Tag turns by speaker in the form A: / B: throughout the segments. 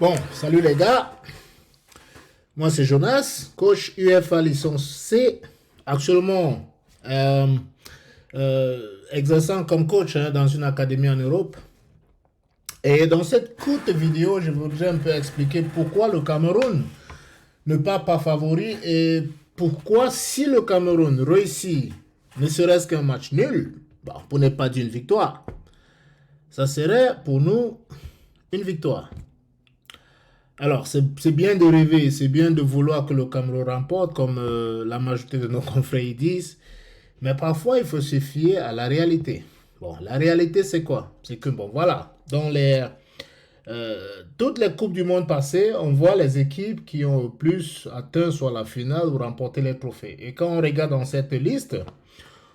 A: Bon, salut les gars. Moi c'est Jonas, coach UEFA licence C, actuellement exerçant comme coach dans une académie en Europe. Et dans cette courte vidéo, je voudrais un peu expliquer pourquoi le Cameroun ne part pas favori et pourquoi si le Cameroun réussit ne serait-ce qu'un match nul, bon, pour ne pas dire une victoire, ça serait pour nous une victoire. Alors, c'est bien de rêver, c'est bien de vouloir que le Cameroun remporte, comme la majorité de nos confrères y disent, mais parfois il faut se fier à la réalité. Bon, la réalité c'est quoi? C'est que, bon, voilà, toutes les Coupes du Monde passées, on voit les équipes qui ont le plus atteint soit la finale ou remporté les trophées. Et quand on regarde dans cette liste,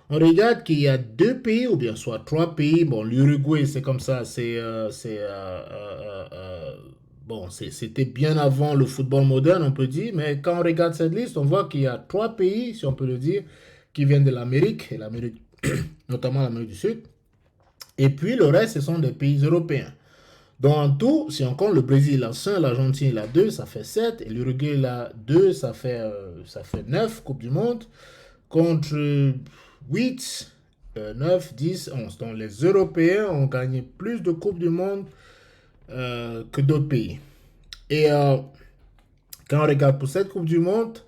A: on regarde qu'il y a deux pays, ou bien soit trois pays. Bon, l'Uruguay, c'est comme ça, bon, c'était bien avant le football moderne, on peut dire. Mais quand on regarde cette liste, on voit qu'il y a trois pays, si on peut le dire, qui viennent de l'Amérique, et l'Amérique, notamment l'Amérique du Sud. Et puis le reste, ce sont des pays européens. Donc en tout, si on compte le Brésil, il a 5, l'Argentine, il a 2, ça fait 7. Et l'Uruguay, il a 2, ça fait 9 Coupes du Monde. Contre 8, 9, 10, 11. Donc les Européens ont gagné plus de Coupes du Monde que d'autres pays. Et quand on regarde pour cette Coupe du Monde,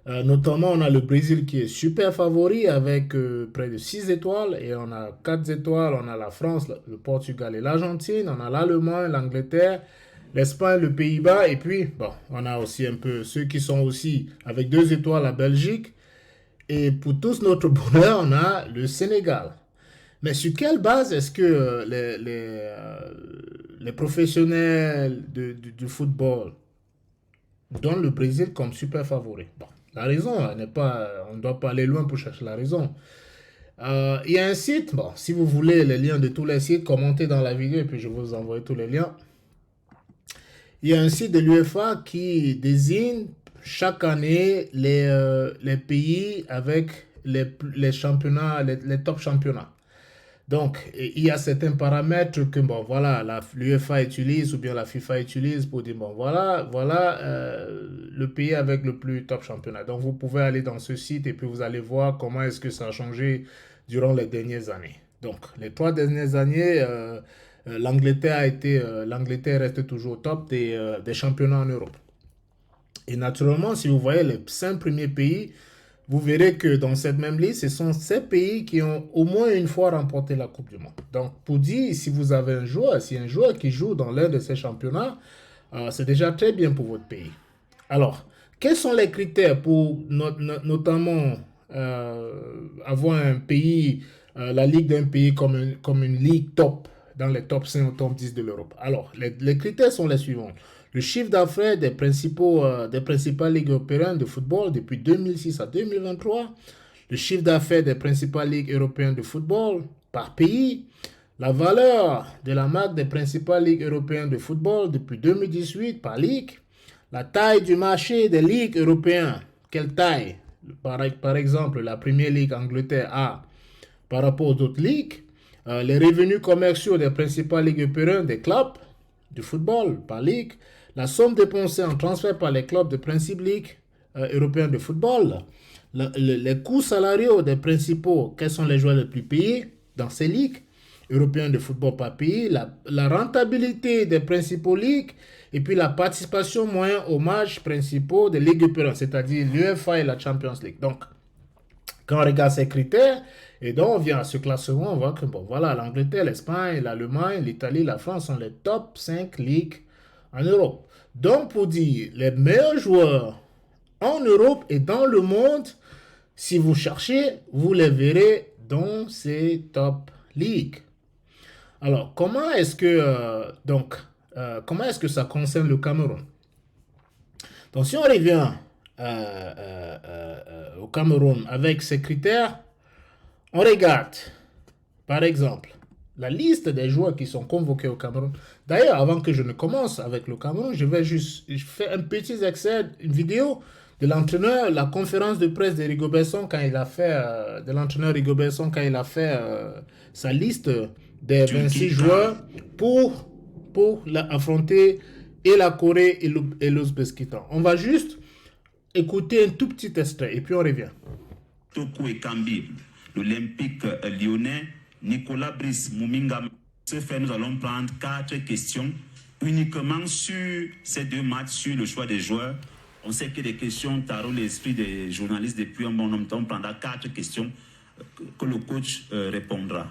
A: notamment on a le Brésil qui est super favori avec près de 6 étoiles. Et on a 4 étoiles, on a la France, le Portugal et l'Argentine. On a l'Allemagne, l'Angleterre, l'Espagne, le Pays-Bas. Et puis, bon, on a aussi un peu ceux qui sont aussi avec 2 étoiles, la Belgique. Et pour tous notre bonheur, on a le Sénégal. Mais sur quelle base est-ce que les professionnels du football donnent le Brésil comme super favori? Bon, la raison n'est pas, on ne doit pas aller loin pour chercher la raison. Il y a un site, bon, si vous voulez les liens de tous les sites, commentez dans la vidéo et puis je vais vous envoyer tous les liens. Il y a un site de l'UEFA qui désigne chaque année les pays avec les championnats, les top championnats. Donc, il y a certains paramètres que, bon, voilà, l'UEFA utilise ou bien la FIFA utilise pour dire, bon, voilà le pays avec le plus top championnat. Donc, vous pouvez aller dans ce site et puis vous allez voir comment est-ce que ça a changé durant les dernières années. Donc, les 3 dernières années, l'Angleterre reste toujours au top des championnats en Europe. Et naturellement, si vous voyez les 5 premiers pays, vous verrez que dans cette même liste, ce sont ces pays qui ont au moins une fois remporté la Coupe du Monde. Donc, pour dire, si vous avez un joueur, si un joueur qui joue dans l'un de ces championnats, c'est déjà très bien pour votre pays. Alors, quels sont les critères pour notamment avoir un pays, la ligue d'un pays comme une ligue top, dans les top 5 ou top 10 de l'Europe? Alors, les critères sont les suivants. Le chiffre d'affaires des principales ligues européennes de football depuis 2006 à 2023, le chiffre d'affaires des principales ligues européennes de football par pays, la valeur de la marque des principales ligues européennes de football depuis 2018 par ligue, la taille du marché des ligues européennes, quelle taille, par exemple, la Premier League Angleterre a par rapport aux autres ligues, les revenus commerciaux des principales ligues européennes des clubs de football par ligue, la somme dépensée en transfert par les clubs de principales ligues européennes de football, les coûts salariaux des principaux, quels sont les joueurs les plus payés dans ces ligues européennes de football par pays, la rentabilité des principaux ligues, et puis la participation moyenne aux matchs principaux des ligues européennes, c'est-à-dire l'UEFA et la Champions League. Donc, quand on regarde ces critères, et donc on vient à ce classement, on voit que bon, voilà, l'Angleterre, l'Espagne, l'Allemagne, l'Italie, la France sont les top 5 ligues en Europe. Donc pour dire, les meilleurs joueurs en Europe et dans le monde, si vous cherchez, vous les verrez dans ces top ligues. Alors, comment est-ce que ça concerne le Cameroun? Donc si on revient au Cameroun avec ces critères, on regarde, par exemple, la liste des joueurs qui sont convoqués au Cameroun. D'ailleurs, avant que je ne commence avec le Cameroun, je fais un petit extrait, une vidéo de l'entraîneur, la conférence de presse de Rigobert quand il a fait, de l'entraîneur Rigobert quand il a fait sa liste des 26 joueurs pour affronter et la Corée et l'Ouzbékistan. On va juste écouter un tout petit extrait et puis on revient.
B: Toko Ekambi, l'Olympique lyonnais, Nicolas Brice Mouminga. Ce fait, nous allons prendre 4 questions uniquement sur ces 2 matchs, sur le choix des joueurs. On sait que les questions taraudent l'esprit des journalistes depuis un bon nombre de temps. On prendra 4 questions que le coach répondra.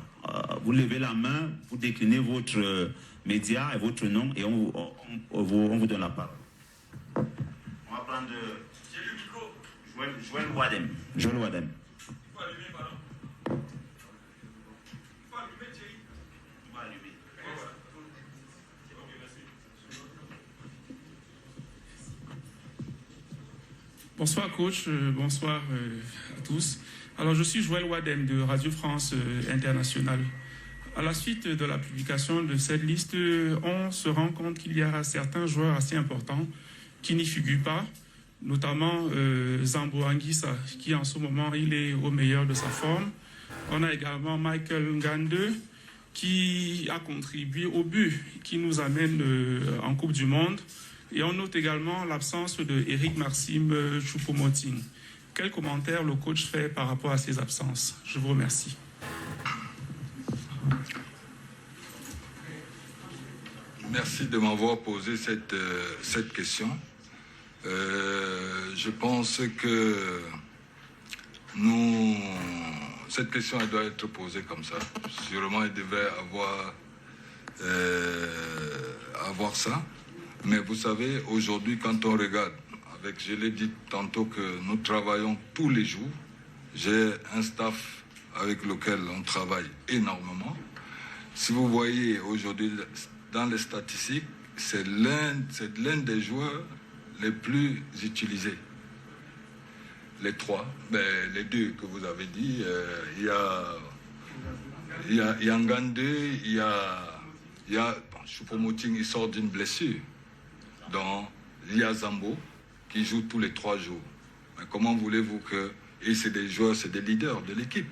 B: Vous levez la main, vous déclinez votre média et votre nom et on vous donne la parole. On va prendre Joël Wadem. Joël Wadem.
C: Bonsoir coach, bonsoir à tous. Alors je suis Joël Wadem de Radio France Internationale. À la suite de la publication de cette liste, on se rend compte qu'il y a certains joueurs assez importants qui n'y figurent pas, notamment Zambo Anguissa, qui en ce moment il est au meilleur de sa forme. On a également Michael Ngande, qui a contribué au but qui nous amène en Coupe du Monde. Et on note également l'absence de Eric Maxime Choupo-Moting. Quel commentaire le coach fait par rapport à ces absences? Je vous remercie.
D: Merci de m'avoir posé cette question. Je pense que cette question elle doit être posée comme ça. Sûrement, elle devait avoir ça. Mais vous savez, aujourd'hui, quand on regarde, je l'ai dit tantôt que nous travaillons tous les jours. J'ai un staff avec lequel on travaille énormément. Si vous voyez aujourd'hui dans les statistiques, c'est l'un des joueurs les plus utilisés. Les 3, les 2 que vous avez dit, il y a Ngande, il y a Choupo-Moting, il sort d'une blessure. Donc, il y a Zambo qui joue tous les 3 jours. Mais comment voulez-vous que... Et c'est des joueurs, c'est des leaders de l'équipe.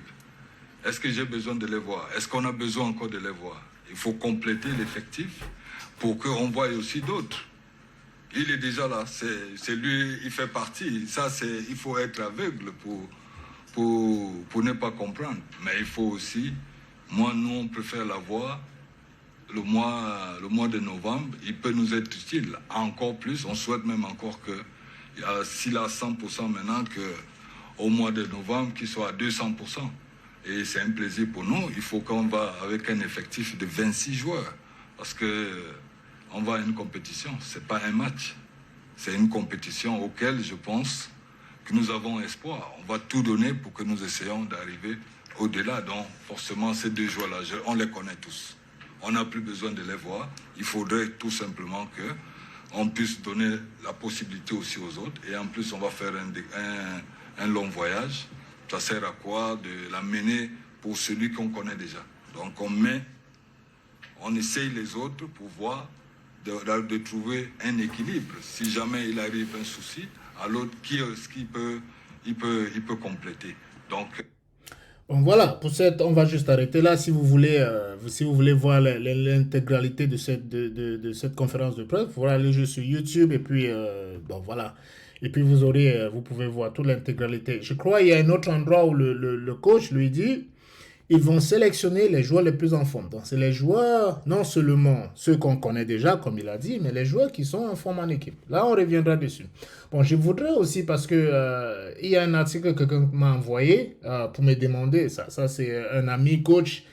D: Est-ce que j'ai besoin de les voir? Est-ce qu'on a besoin encore de les voir? Il faut compléter l'effectif pour qu'on voie aussi d'autres. Il est déjà là, c'est lui, il fait partie. Ça, il faut être aveugle pour ne pas comprendre. Mais il faut aussi, nous, on préfère la voir. Le mois de novembre, il peut nous être utile encore plus. On souhaite même encore que, s'il a 100% maintenant, qu'au mois de novembre, qu'il soit à 200%. Et c'est un plaisir pour nous. Il faut qu'on va avec un effectif de 26 joueurs. Parce qu'on va à une compétition. Ce n'est pas un match. C'est une compétition auquel je pense que nous avons espoir. On va tout donner pour que nous essayions d'arriver au-delà. Donc, forcément, ces 2 joueurs-là, on les connaît tous. On n'a plus besoin de les voir. Il faudrait tout simplement qu'on puisse donner la possibilité aussi aux autres. Et en plus, on va faire un long voyage. Ça sert à quoi de la mener pour celui qu'on connaît déjà. Donc on essaye les autres pour voir de trouver un équilibre. Si jamais il arrive un souci, à l'autre, il peut compléter. Donc...
A: Bon, voilà, pour on va juste arrêter là. Si vous voulez voir l'intégralité de cette conférence de presse, vous allez juste sur YouTube et puis, bon, voilà. Et puis, vous pouvez voir toute l'intégralité. Je crois qu'il y a un autre endroit où le coach lui dit, ils vont sélectionner les joueurs les plus en forme. Donc, c'est les joueurs, non seulement ceux qu'on connaît déjà, comme il a dit, mais les joueurs qui sont en forme en équipe. Là, on reviendra dessus. Bon, je voudrais aussi, parce que il y a un article que quelqu'un m'a envoyé pour me demander, ça c'est un ami coach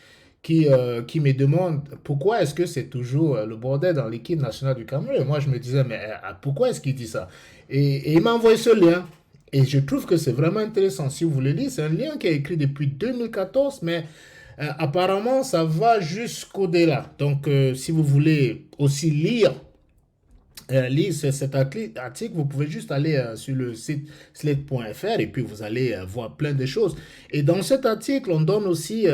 A: qui me demande pourquoi est-ce que c'est toujours le bordel dans l'équipe nationale du Cameroun. Et moi, je me disais, mais pourquoi est-ce qu'il dit ça? Et il m'a envoyé ce lien. Et je trouve que c'est vraiment intéressant. Si vous voulez lire, c'est un lien qui est écrit depuis 2014, mais apparemment, ça va jusqu'au-delà. Donc, si vous voulez aussi lire cet article, vous pouvez juste aller sur le site slate.fr et puis vous allez voir plein de choses. Et dans cet article, on donne aussi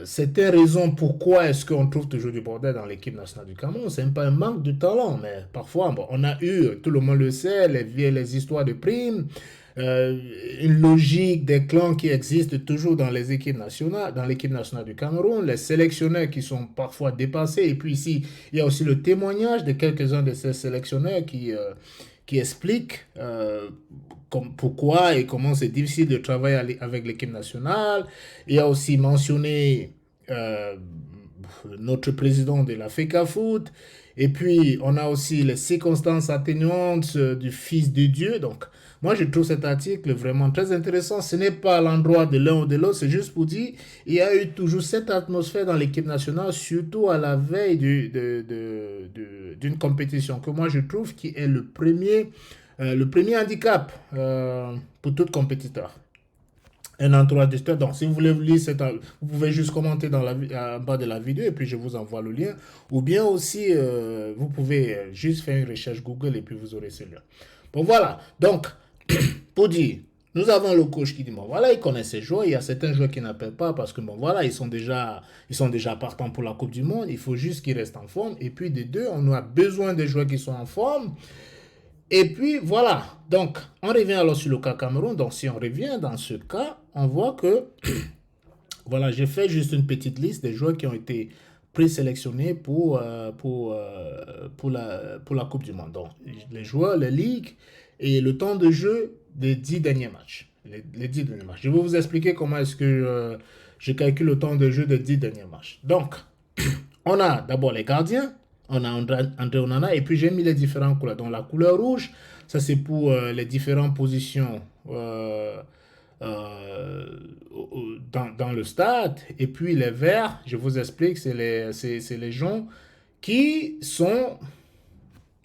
A: certaines raisons pourquoi est-ce qu'on trouve toujours du bordel dans l'équipe nationale du Cameroun. C'est pas un manque de talent, mais parfois, bon, on a eu, tout le monde le sait, les histoires de primes, une logique des clans qui existe toujours dans les équipes nationales, dans l'équipe nationale du Cameroun, les sélectionneurs qui sont parfois dépassés. Et puis ici, il y a aussi le témoignage de quelques-uns de ces sélectionneurs qui expliquent pourquoi et comment c'est difficile de travailler avec l'équipe nationale. Il y a aussi mentionné notre président de la FECAFOOT. Et puis, on a aussi les circonstances atténuantes du Fils de Dieu. Donc, moi, je trouve cet article vraiment très intéressant. Ce n'est pas l'endroit de l'un ou de l'autre, c'est juste pour dire il y a eu toujours cette atmosphère dans l'équipe nationale, surtout à la veille d'une compétition que moi, je trouve qui est le premier handicap pour tout compétiteur. Un entourage de stars. Donc, si vous voulez lire vous pouvez juste commenter en bas de la vidéo et puis je vous envoie le lien. Ou bien aussi, vous pouvez juste faire une recherche Google et puis vous aurez ce lien. Bon, voilà. Donc, pour dire, nous avons le coach qui dit, bon, voilà, il connaît ses joueurs. Il y a certains joueurs qui n'appellent pas parce que, bon, voilà, ils sont déjà partants pour la Coupe du Monde. Il faut juste qu'ils restent en forme. Et puis, de deux, on a besoin des joueurs qui sont en forme. Et puis voilà, donc on revient alors sur le cas Cameroun. Donc si on revient dans ce cas, on voit que, voilà, j'ai fait juste une petite liste des joueurs qui ont été présélectionnés pour la Coupe du Monde. Donc les joueurs, les ligues et le temps de jeu des 10 derniers matchs. Les 10 derniers matchs. Je vais vous expliquer comment est-ce que je calcule le temps de jeu des 10 derniers matchs. Donc, on a d'abord les gardiens. On a André Onana et puis j'ai mis les différentes couleurs. Donc la couleur rouge, ça c'est pour les différentes positions dans le stade. Et puis les verts, je vous explique, c'est les gens qui sont,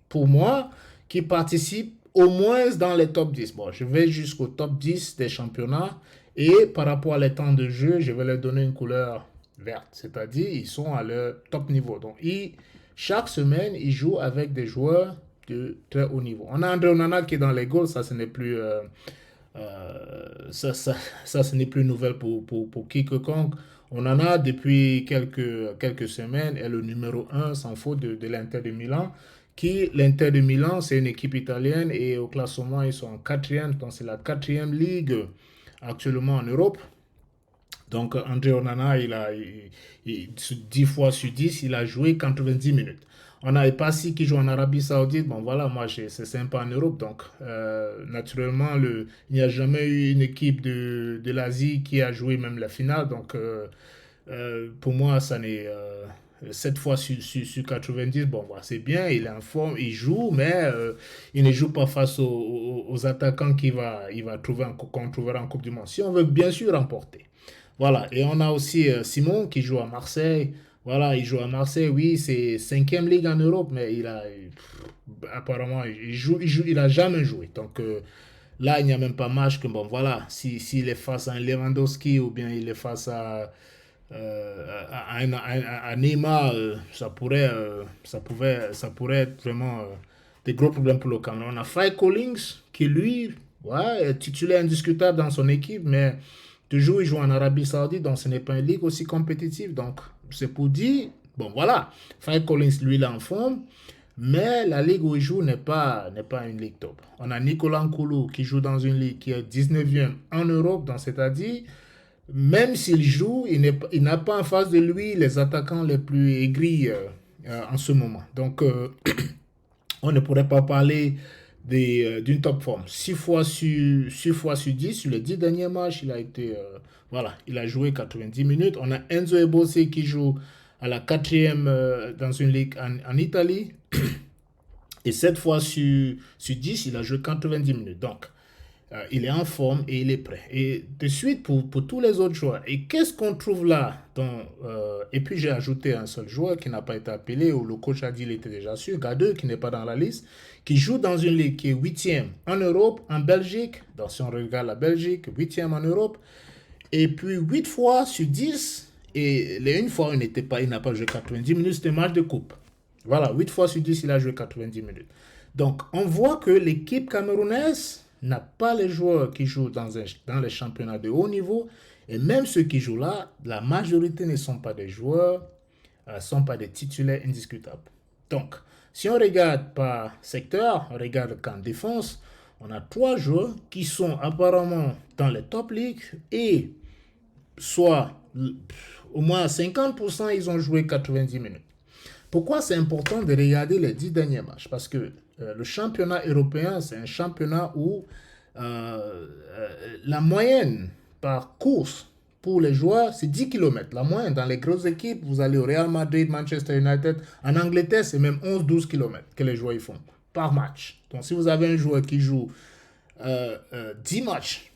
A: pour moi, qui participent au moins dans les top 10. Bon, je vais jusqu'au top 10 des championnats et par rapport à les temps de jeu, je vais leur donner une couleur verte. C'est-à-dire, ils sont à leur top niveau. Donc, chaque semaine, ils jouent avec des joueurs de très haut niveau. On a André Onana qui est dans les goals, ça ce n'est plus ce n'est plus nouvelle pour quiconque. Onana depuis quelques semaines est le numéro 1 sans faute de l'Inter de Milan. L'Inter de Milan, c'est une équipe italienne et au classement, ils sont en 4e. Donc c'est la 4e ligue actuellement en Europe. Donc, André Onana, 10 fois sur 10, il a joué 90 minutes. On a Epassi qui joue en Arabie Saoudite. Bon, voilà, moi, c'est sympa en Europe. Donc, naturellement, il n'y a jamais eu une équipe de l'Asie qui a joué même la finale. Donc, pour moi, ça n'est 7 fois sur 90. Bon, voilà, c'est bien, il est en forme, il joue, mais il ne joue pas face aux attaquants qu'on trouvera en Coupe du Monde. Si on veut bien sûr remporter. Voilà, et on a aussi Simon qui joue à Marseille. Voilà, il joue à Marseille, oui, c'est 5e ligue en Europe, mais apparemment, il a jamais joué. Donc là, il n'y a même pas match que, bon, voilà, s'il est face à un Lewandowski ou bien il est face à Neymar, ça pourrait être vraiment des gros problèmes pour le Cameroun. On a Fry Collins qui, lui, ouais, est titulaire indiscutable dans son équipe, mais toujours, il joue en Arabie Saoudite, donc ce n'est pas une ligue aussi compétitive. Donc, c'est pour dire, bon, voilà, Fry Collins, lui, il est en forme, mais la ligue où il joue n'est pas une ligue top. On a Nicolas Nkoulou qui joue dans une ligue qui est 19e en Europe, donc c'est-à-dire, même s'il joue, il n'a pas en face de lui les attaquants les plus aigris en ce moment. Donc, on ne pourrait pas parler d'une top forme. 6 fois sur 10, sur les 10 derniers matchs, il a joué 90 minutes. On a Enzo Ebosse qui joue à la 4e dans une ligue en Italie. Et 7 fois sur 10, il a joué 90 minutes. Donc, il est en forme et il est prêt. Et de suite, pour tous les autres joueurs. Et qu'est-ce qu'on trouve là et puis, j'ai ajouté un seul joueur qui n'a pas été appelé, où le coach a dit qu'il était déjà sûr, Gadeux, qui n'est pas dans la liste, qui joue dans une ligue qui est 8e en Europe, en Belgique. Donc, si on regarde la Belgique, 8e en Europe. Et puis, 8 fois sur 10, et les une fois, il n'a pas joué 90 minutes, c'était un match de coupe. Voilà, 8 fois sur 10, il a joué 90 minutes. Donc, on voit que l'équipe camerounaise n'a pas les joueurs qui jouent dans les championnats de haut niveau. Et même ceux qui jouent là, la majorité ne sont pas des joueurs, ne sont pas des titulaires indiscutables. Donc, si on regarde par secteur, on regarde qu'en défense, On a 3 joueurs qui sont apparemment dans les top ligues et soit au moins à 50%, ils ont joué 90 minutes. Pourquoi c'est important de regarder les 10 derniers matchs? Parce que le championnat européen, c'est un championnat où la moyenne par course pour les joueurs, c'est 10 km. La moyenne, dans les grosses équipes, vous allez au Real Madrid, Manchester United. En Angleterre, c'est même 11-12 km que les joueurs font par match. Donc, si vous avez un joueur qui joue 10 matchs,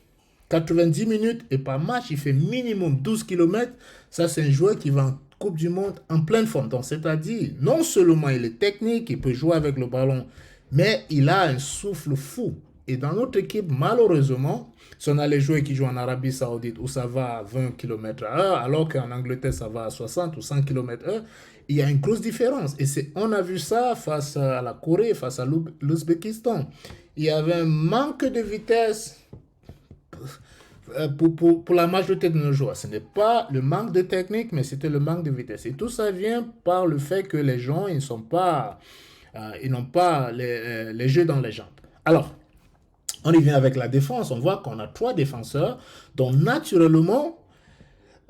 A: 90 minutes, et par match, il fait minimum 12 km, ça, c'est un joueur qui va en Coupe du Monde en pleine forme. Donc, c'est-à-dire, non seulement il est technique, il peut jouer avec le ballon, mais il a un souffle fou. Et dans notre équipe, malheureusement, si on a les joueurs qui jouent en Arabie Saoudite où ça va à 20 km/h, alors qu'en Angleterre, ça va à 60 ou 100 km/h, il y a une grosse différence. Et on a vu ça face à la Corée, face à l'Ouzbékistan. Il y avait un manque de vitesse pour la majorité de nos joueurs. Ce n'est pas le manque de technique, mais c'était le manque de vitesse. Et tout ça vient par le fait que les gens, ils n'ont pas les jeux dans les jambes. Alors, on y vient avec la défense. On voit qu'on a 3 défenseurs, dont naturellement,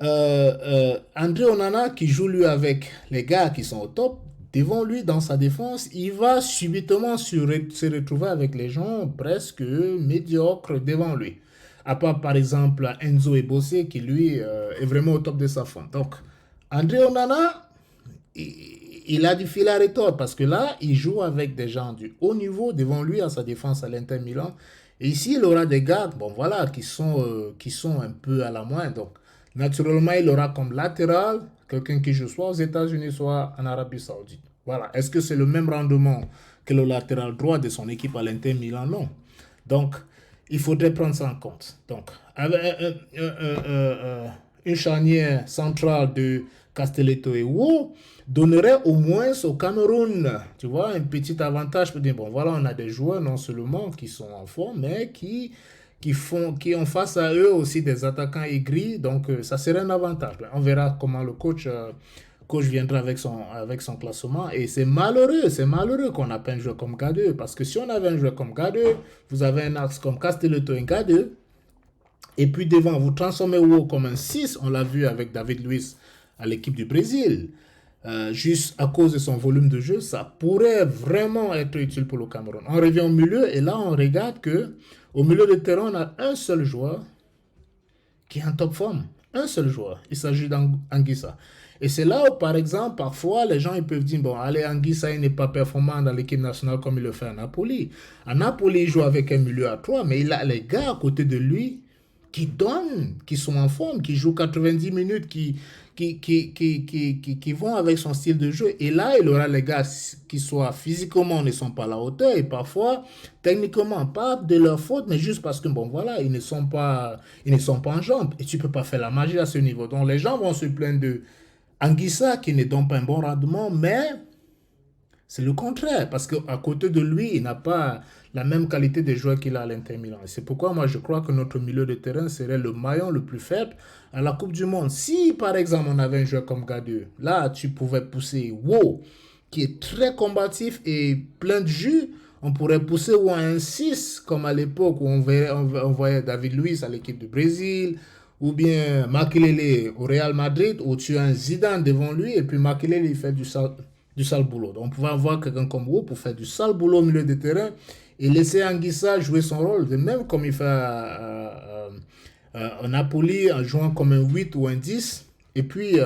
A: André Onana, qui joue lui avec les gars qui sont au top, devant lui, dans sa défense, il va subitement se retrouver avec les gens presque médiocres devant lui. À part, par exemple, Enzo Ebossé, qui lui est vraiment au top de sa forme. Donc, André Onana, il a du fil à retordre parce que là, il joue avec des gens du haut niveau devant lui à sa défense à l'Inter Milan. Et ici, il aura des gars, bon voilà, qui sont un peu à la moindre. Donc, naturellement, il aura comme latéral quelqu'un qui joue soit aux États-Unis, soit en Arabie Saoudite. Voilà. Est-ce que c'est le même rendement que le latéral droit de son équipe à l'Inter Milan? Non. Donc, il faudrait prendre ça en compte. Donc, avec une charnière centrale de Castelletto et Wo donnerait au moins au Cameroun, tu vois, un petit avantage pour dire, bon, voilà, on a des joueurs non seulement qui sont en forme, mais qui ont face à eux aussi des attaquants aigris, donc ça serait un avantage. On verra comment le coach viendra avec son classement, et c'est malheureux qu'on n'a pas un joueur comme Gade, parce que si on avait un joueur comme Gade, vous avez un axe comme Castelletto et Gade, et puis devant, vous transformez Wo comme un 6, on l'a vu avec David Luiz à l'équipe du Brésil, juste à cause de son volume de jeu, ça pourrait vraiment être utile pour le Cameroun. On revient au milieu, et là, on regarde que au milieu de terrain, on a un seul joueur qui est en top forme. Un seul joueur. Il s'agit d'Anguissa. Et c'est là où, par exemple, parfois, les gens ils peuvent dire, bon, allez, Anguissa, il n'est pas performant dans l'équipe nationale comme il le fait à Napoli. À Napoli, il joue avec un milieu à 3, mais il a les gars à côté de lui qui donnent, qui sont en forme, qui jouent 90 minutes, qui vont avec son style de jeu. Et là, il aura les gars qui soit physiquement ne sont pas à la hauteur et parfois techniquement pas de leur faute, mais juste parce que bon voilà, ils ne sont pas en jambes et tu peux pas faire la magie à ce niveau. Donc les gens vont se plaindre de Anguissa qui ne donne pas un bon rendement, mais c'est le contraire parce qu'à côté de lui, il n'a pas la même qualité de joueur qu'il a à l'Inter Milan. Et c'est pourquoi moi je crois que notre milieu de terrain serait le maillon le plus faible à la Coupe du Monde. Si par exemple on avait un joueur comme Gade, là tu pouvais pousser Wo, qui est très combatif et plein de jus. On pourrait pousser Wo à un 6, comme à l'époque où on voyait David Luiz à l'équipe du Brésil, ou bien Makelele au Real Madrid, où tu as un Zidane devant lui, et puis Makelele il fait du sale boulot. Donc on pouvait avoir quelqu'un comme Wo pour faire du sale boulot au milieu de terrain, et laisser Anguissa jouer son rôle, de même comme il fait à Napoli en jouant comme un 8 ou un 10, et puis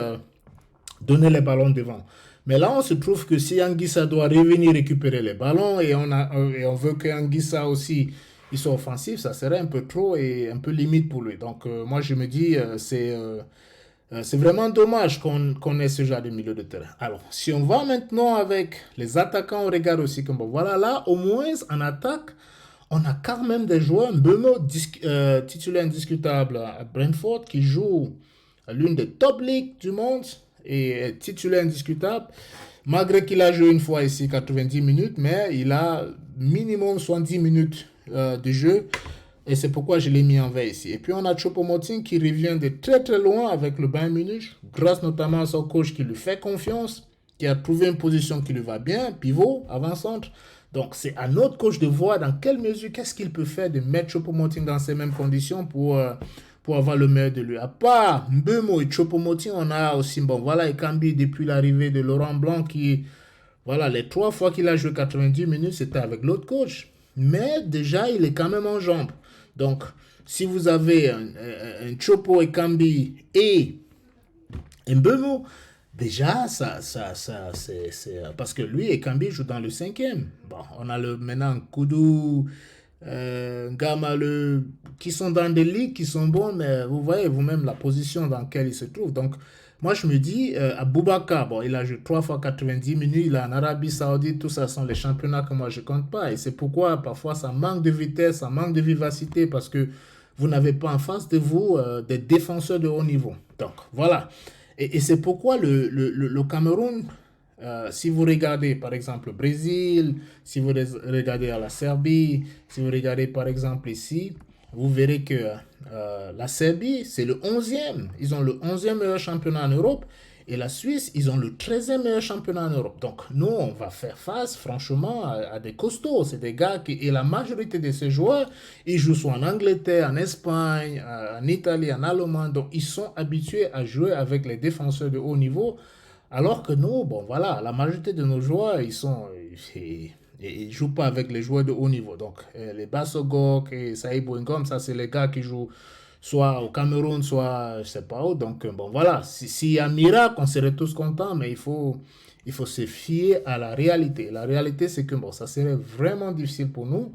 A: donner les ballons devant. Mais là, on se trouve que si Anguissa doit revenir récupérer les ballons, et on veut que Anguissa aussi il soit offensif, ça serait un peu trop et un peu limite pour lui. Donc moi je me dis, c'est vraiment dommage qu'on ait ce genre de milieu de terrain. Alors, si on va maintenant avec les attaquants, on regarde aussi comme bon, voilà, là, au moins, en attaque, on a quand même des joueurs. Mbeumo, titulaire indiscutable à Brentford, qui joue à l'une des top ligues du monde, et titulaire indiscutable, malgré qu'il a joué une fois ici 90 minutes, mais il a minimum 70 minutes de jeu. Et c'est pourquoi je l'ai mis en veille ici. Et puis on a Choupo-Moting qui revient de très très loin avec le Bayern Munich, grâce notamment à son coach qui lui fait confiance. qui a trouvé une position qui lui va bien, pivot, avant-centre. Donc, c'est à notre coach de voir dans quelle mesure, qu'est-ce qu'il peut faire de mettre Choupo-Moting dans ces mêmes conditions pour avoir le meilleur de lui. À part Mbeumo et Choupo-Moting, on a aussi, bon, voilà, Ekambi, depuis l'arrivée de Laurent Blanc, qui, voilà, les 3 fois qu'il a joué 90 minutes, c'était avec l'autre coach. Mais déjà, il est quand même en jambes. Donc, si vous avez un Choupo, Ekambi et Mbeumo, déjà, c'est parce que lui et Kambi jouent dans le 5e. Bon, on a maintenant Koudou, Gama, qui sont dans des ligues qui sont bons, mais vous voyez vous-même la position dans laquelle ils se trouvent. Donc, moi, je me dis, Aboubakar, bon, il a joué 3 fois 90 minutes, il est en Arabie Saoudite, tout ça sont les championnats que moi, je ne compte pas. Et c'est pourquoi, parfois, ça manque de vitesse, ça manque de vivacité, parce que vous n'avez pas en face de vous des défenseurs de haut niveau. Donc, voilà. Et c'est pourquoi le Cameroun, si vous regardez par exemple le Brésil, si vous regardez à la Serbie, si vous regardez par exemple ici, vous verrez que la Serbie, c'est le 11e. Ils ont le 11e meilleur championnat en Europe. Et la Suisse, ils ont le 13e meilleur championnat en Europe. Donc, nous, on va faire face, franchement, à des costauds. C'est des gars qui, et la majorité de ces joueurs, ils jouent soit en Angleterre, en Espagne, en Italie, en Allemagne. Donc, ils sont habitués à jouer avec les défenseurs de haut niveau. Alors que nous, bon, voilà, la majorité de nos joueurs, ils jouent pas avec les joueurs de haut niveau. Donc, les Bassogok et Saïd Boingom, ça, c'est les gars qui jouent soit au Cameroun, soit je sais pas où. Donc, bon, voilà. S'il y a un miracle, on serait tous contents, mais il faut se fier à la réalité. La réalité, c'est que, bon, ça serait vraiment difficile pour nous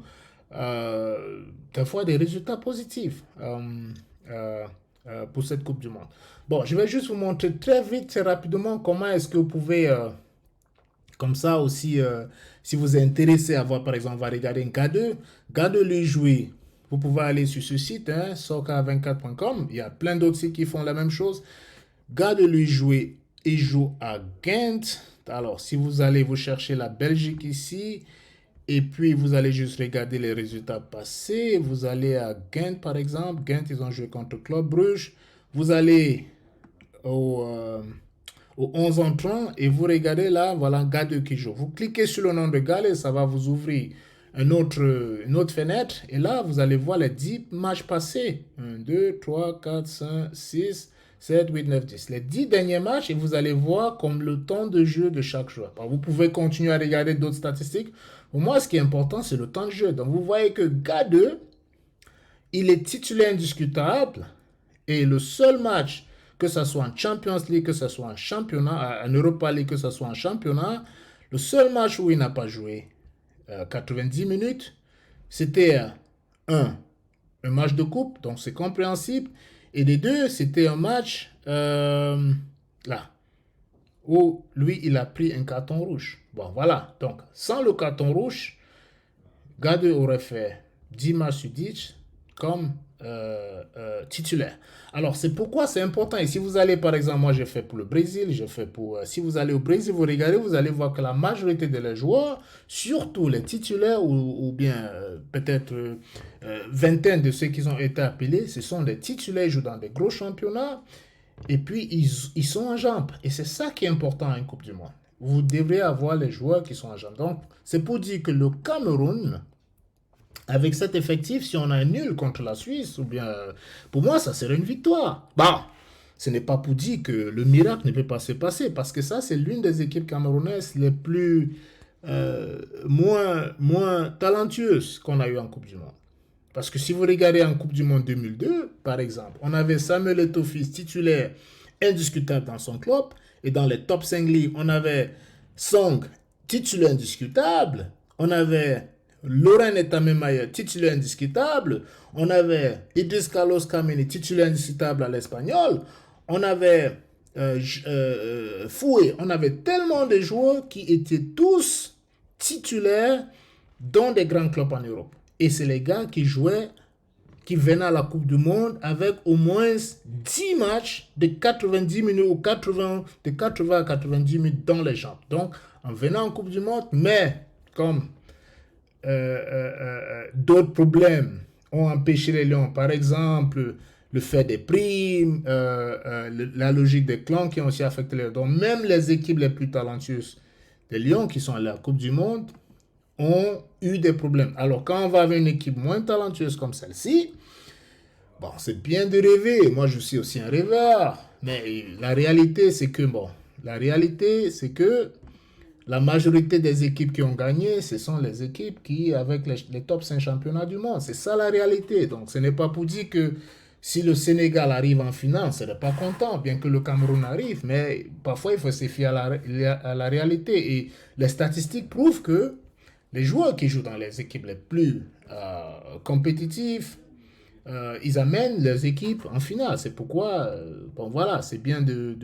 A: d'avoir des résultats positifs pour cette Coupe du Monde. Bon, je vais juste vous montrer très vite, très rapidement, comment est-ce que vous pouvez, comme ça aussi, si vous êtes intéressé à voir, par exemple, on va regarder un K2. K2 lui jouer. Vous pouvez aller sur ce site, hein, soccer24.com. Il y a plein d'autres sites qui font la même chose. Gars de lui jouer, il joue à Ghent. Alors, si vous allez vous chercher la Belgique ici, et puis vous allez juste regarder les résultats passés. Vous allez à Ghent, par exemple. Ghent, ils ont joué contre Club Brugge. Vous allez au 11 entrants et vous regardez là, voilà, gars de qui joue. Vous cliquez sur le nom de gars et ça va vous ouvrir une autre fenêtre. Et là, vous allez voir les 10 matchs passés. 1, 2, 3, 4, 5, 6, 7, 8, 9, 10. Les 10 derniers matchs et vous allez voir comme le temps de jeu de chaque joueur. Alors, vous pouvez continuer à regarder d'autres statistiques. Pour moi, ce qui est important, c'est le temps de jeu. Donc, vous voyez que Gade, il est titulaire indiscutable. Et le seul match, que ce soit en Champions League, que ce soit en championnat, en Europa League, que ce soit en championnat, le seul match où il n'a pas joué 90 minutes, c'était un match de coupe, donc c'est compréhensible. Et des deux, c'était un match là, où lui, il a pris un carton rouge. Bon, voilà. Donc, sans le carton rouge, Gade aurait fait 10 matchs sur 10 comme titulaire. Alors, c'est pourquoi c'est important. Et si vous allez, par exemple, moi, j'ai fait pour le Brésil, j'ai fait pour... si vous allez au Brésil, vous regardez, vous allez voir que la majorité des joueurs, surtout les titulaires ou bien peut-être vingtaine de ceux qui ont été appelés, ce sont des titulaires, ils jouent dans des gros championnats et puis ils sont en jambes. Et c'est ça qui est important à une Coupe du Monde. Vous devrez avoir les joueurs qui sont en jambes. Donc, c'est pour dire que le Cameroun, avec cet effectif, si on a un nul contre la Suisse, ou bien, pour moi, ça serait une victoire. Bon, ce n'est pas pour dire que le miracle ne peut pas se passer, parce que ça, c'est l'une des équipes camerounaises les plus moins talentueuses qu'on a eu en Coupe du Monde. Parce que si vous regardez en Coupe du Monde 2002, par exemple, on avait Samuel Eto'o titulaire indiscutable dans son club, et dans les top 5 ligues, on avait Song, titulaire indiscutable, on avait Laurent Etamemaye, titulaire indiscutable. On avait Idriss Carlos Kameni, titulaire indiscutable à l'Espagnol. On avait Foué. On avait tellement de joueurs qui étaient tous titulaires dans des grands clubs en Europe. Et c'est les gars qui jouaient, qui venaient à la Coupe du Monde avec au moins 10 matchs de 90 minutes ou de 80 à 90 minutes dans les jambes. Donc, en venant en Coupe du Monde, mais comme d'autres problèmes ont empêché les Lions. Par exemple, le fait des primes, la logique des clans qui ont aussi affecté les... Donc, même les équipes les plus talentueuses des Lions qui sont à la Coupe du Monde ont eu des problèmes. Alors, quand on va avec une équipe moins talentueuse comme celle-ci, bon, c'est bien de rêver. Moi, je suis aussi un rêveur. Mais la réalité, c'est que, la majorité des équipes qui ont gagné, ce sont les équipes qui, avec les top 5 championnats du monde. C'est ça la réalité. Donc, ce n'est pas pour dire que si le Sénégal arrive en finale, on ne serait pas content, bien que le Cameroun arrive. Mais parfois, il faut se fier à la réalité. Et les statistiques prouvent que les joueurs qui jouent dans les équipes les plus compétitives, ils amènent leurs équipes en finale. C'est pourquoi, bon voilà, c'est bien de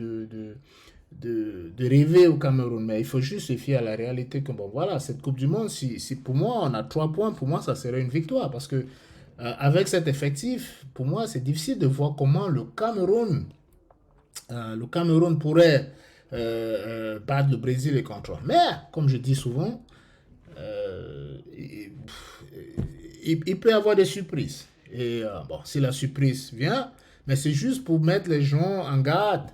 A: rêver au Cameroun, mais il faut juste se fier à la réalité que, bon voilà, cette Coupe du Monde, si pour moi on a 3 points, pour moi ça serait une victoire, parce que avec cet effectif, pour moi c'est difficile de voir comment le Cameroun pourrait battre le Brésil et contre. Mais, comme je dis souvent, il peut y avoir des surprises. Et bon, si la surprise vient, mais c'est juste pour mettre les gens en garde.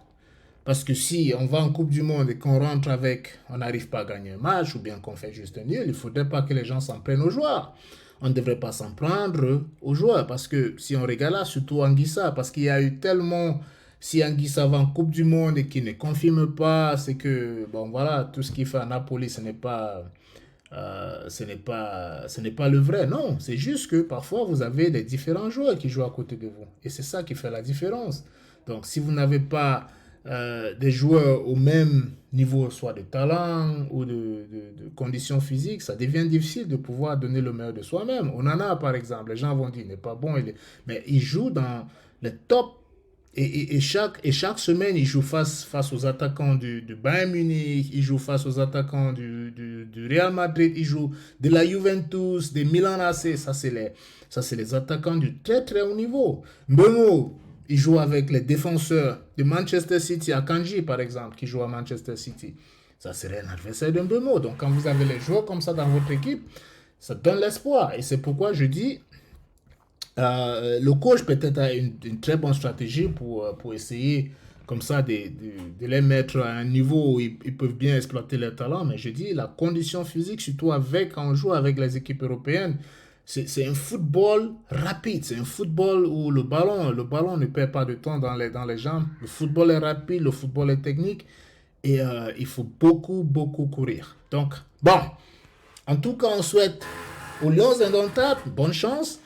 A: Parce que si on va en Coupe du Monde et qu'on rentre avec, on n'arrive pas à gagner un match ou bien qu'on fait juste un nul, il ne faudrait pas que les gens s'en prennent aux joueurs. On ne devrait pas s'en prendre aux joueurs. Parce que si on regarde là, surtout Anguissa, parce qu'il y a eu tellement... Si Anguissa va en Coupe du Monde et qu'il ne confirme pas, c'est que, bon voilà, tout ce qu'il fait à Napoli, ce n'est pas le vrai. Non, c'est juste que parfois vous avez des différents joueurs qui jouent à côté de vous. Et c'est ça qui fait la différence. Donc si vous n'avez pas des joueurs au même niveau, soit de talent ou de conditions physiques, ça devient difficile de pouvoir donner le meilleur de soi-même. On en a par exemple, les gens vont dire il n'est pas bon, mais il joue dans les top. Et chaque semaine, il joue face aux attaquants du Bayern Munich, il joue face aux attaquants du Real Madrid, il joue de la Juventus, des Milan AC. Ça, c'est les attaquants du très très haut niveau. Mbeumo, il joue avec les défenseurs de Manchester City, Akanji par exemple, qui joue à Manchester City. Ça serait un adversaire de Mbeumo. Donc quand vous avez les joueurs comme ça dans votre équipe, ça donne l'espoir. Et c'est pourquoi je dis... le coach peut-être a une très bonne stratégie pour essayer comme ça de les mettre à un niveau où ils peuvent bien exploiter leurs talents. Mais je dis, la condition physique, surtout quand on joue avec les équipes européennes, c'est un football rapide. C'est un football où le ballon ne perd pas de temps dans les jambes. Le football est rapide, le football est technique. Et il faut beaucoup, beaucoup courir. Donc, bon, en tout cas, on souhaite aux Lions indomptables bonne chance.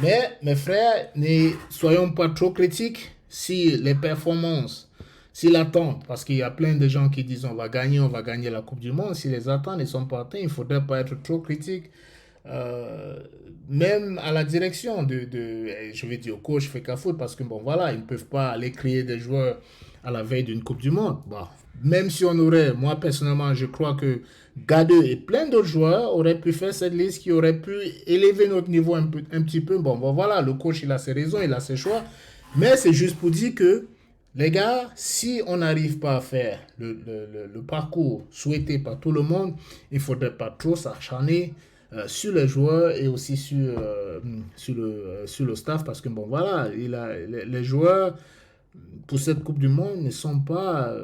A: Mais, mes frères, ne soyons pas trop critiques si les performances, si l'attente, parce qu'il y a plein de gens qui disent on va gagner la Coupe du Monde. Si les attentes ne sont pas atteintes, il ne faudrait pas être trop critique. Même à la direction je vais dire au coach Fecafoot, parce que bon voilà, ils ne peuvent pas aller créer des joueurs à la veille d'une Coupe du Monde. Bon, même si on aurait, moi personnellement, je crois que Gadeux et plein d'autres joueurs auraient pu faire cette liste qui aurait pu élever notre niveau un petit peu. Bon, voilà, le coach, il a ses raisons, il a ses choix. Mais c'est juste pour dire que, les gars, si on n'arrive pas à faire le parcours souhaité par tout le monde, il ne faudrait pas trop s'acharner sur les joueurs et aussi sur le staff. Parce que, bon, voilà, les joueurs, pour cette Coupe du Monde, ne sont pas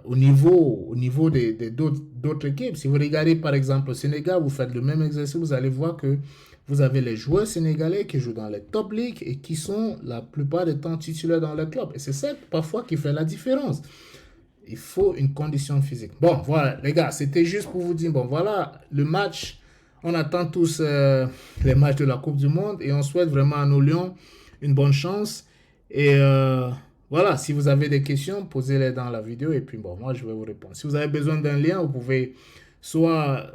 A: au niveau d'autres équipes. Si vous regardez par exemple au Sénégal, vous faites le même exercice, vous allez voir que vous avez les joueurs sénégalais qui jouent dans les top ligues et qui sont la plupart du temps titulaires dans le club. Et c'est ça parfois qui fait la différence. Il faut une condition physique. Bon, voilà les gars, c'était juste pour vous dire, bon voilà, le match, on attend tous les matchs de la Coupe du Monde et on souhaite vraiment à nos Lions une bonne chance. Et voilà, si vous avez des questions, posez-les dans la vidéo et puis bon, moi je vais vous répondre. Si vous avez besoin d'un lien, vous pouvez soit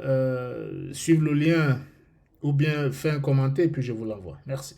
A: suivre le lien ou bien faire un commentaire et puis je vous l'envoie. Merci.